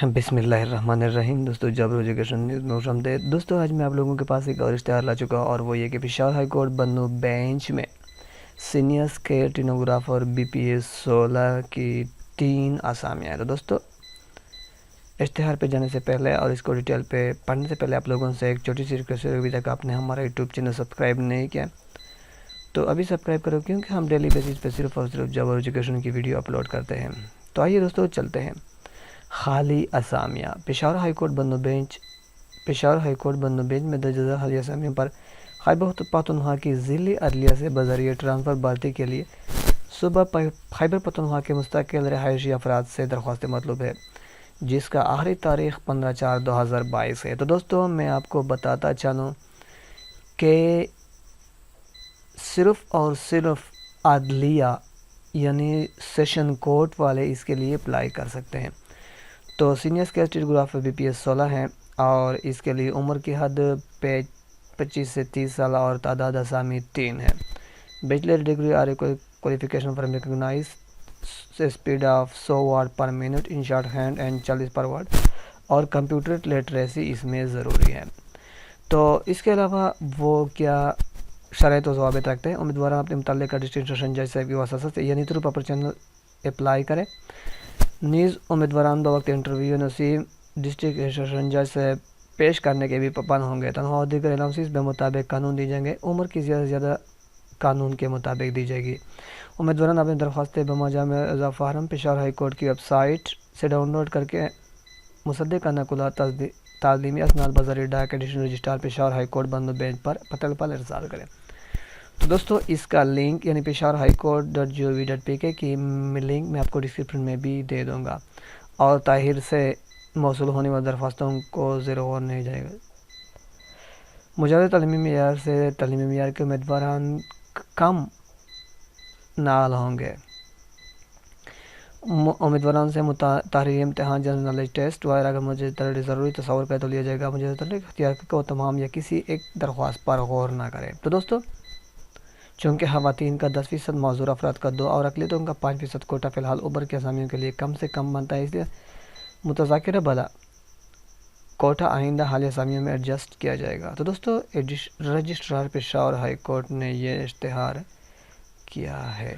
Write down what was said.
بسم اللہ الرحمن الرحیم۔ دوستو جبر ایجوکیشن نیوز میں خوش آمدید۔ دوستو آج میں آپ لوگوں کے پاس ایک اور اشتہار لا چکا ہوں، اور وہ یہ کہ Peshawar high court Bannu bench میں سینئر اسٹینوگرافر BPS 16 کی 3 آسامیاں ہیں۔ تو دوستو اشتہار پہ جانے سے پہلے اور اس کو ڈیٹیل پہ پڑھنے سے پہلے آپ لوگوں سے ایک چھوٹی سی ریکویسٹ ہے، ابھی تک آپ نے ہمارا یوٹیوب چینل سبسکرائب نہیں کیا تو ابھی سبسکرائب کرو، کیونکہ ہم ڈیلی بیسس پہ صرف اور صرف جبر ایجوکیشن کی ویڈیو اپلوڈ کرتے ہیں۔ تو آئیے دوستو چلتے ہیں۔ خالی اسامیاں۔ Peshawar high court Bannu bench میں درج ذیل خالی اسامیوں پر خیبر پختونخوا کی ضلعی عدلیہ سے بذریعہ ٹرانسفر بھرتی کے لیے صوبہ خیبر پختونخوا کے مستقل رہائشی افراد سے درخواست مطلوب ہے، جس کا آخری تاریخ 15/4/2022 ہے۔ تو دوستو میں آپ کو بتاتا چلوں کہ صرف اور صرف عدلیہ یعنی سیشن کورٹ والے اس کے لیے اپلائی کر سکتے ہیں۔ تو سینئر اسٹینوگرافر BPS 16 ہیں، اور اس کے لیے عمر کی حد 25 سے 30 سال اور تعداد اسامی 3 ہے۔ بیچلر ڈگری اور qualification from recognise speed of 100 word per minute in shorthand and 40 per word, اور کمپیوٹر لٹریسی اس میں ضروری ہے۔ تو اس کے علاوہ وہ کیا شرائط و ضوابط رکھتے ہیں؟ امیدواران اپنے متعلقہ ڈسٹرکٹ سیشن جج صاحب کی وساطت سے یعنی تھرو پراپر چینل اپلائی کریں۔ نیز امیدواران بوقت انٹرویو نصیب ڈسٹرکٹ سیشن جج سے پیش کرنے کے بھی پابند ہوں گے۔ تنخواہ اور دیگر الاؤنسز بے مطابق قانون دی جائیں گے۔ عمر کی زیادہ سے زیادہ قانون کے مطابق دی جائے گی۔ امیدواران اپنی درخواستیں بمجمع میں فارم پشاور ہائی کورٹ کی ویب سائٹ سے ڈاؤن لوڈ کر کے مصدقہ نقلات تعلیمی اسناد بذریعہ ڈاک addition registrar Peshawar high court Bannu bench پر پتہ پر ارسال کریں۔ تو دوستو اس کا لنک یعنی peshawar-high-court.gov.pk کی لنک میں آپ کو ڈسکرپشن میں بھی دے دوں گا، اور طاہر سے موصول ہونے والی درخواستوں کو زیر غور نہیں جائے گا۔ مجوز تعلیمی معیار سے تعلیمی معیار کے امیدواران کم نال ہوں گے۔ امیدواران سے تحریری امتحان، جنرل نالج ٹیسٹ وغیرہ اگر مجھے ضروری تصور کا تو لیا جائے گا۔ مجھے اختیار کو تمام یا کسی ایک درخواست پر غور نہ کریں۔ تو دوستو چونکہ خواتین کا 10% معذور افراد کا 2 اور اقلیتوں کا 5% کوٹا فی الحال اوپر کی اسامیوں کے لیے کم سے کم بنتا ہے، اس لیے متذکرہ بلا کوٹا آئندہ حالیہ اسامیوں میں ایڈجسٹ کیا جائے گا۔ تو دوستو رجسٹرار پشاور ہائی کورٹ نے یہ اشتہار کیا ہے۔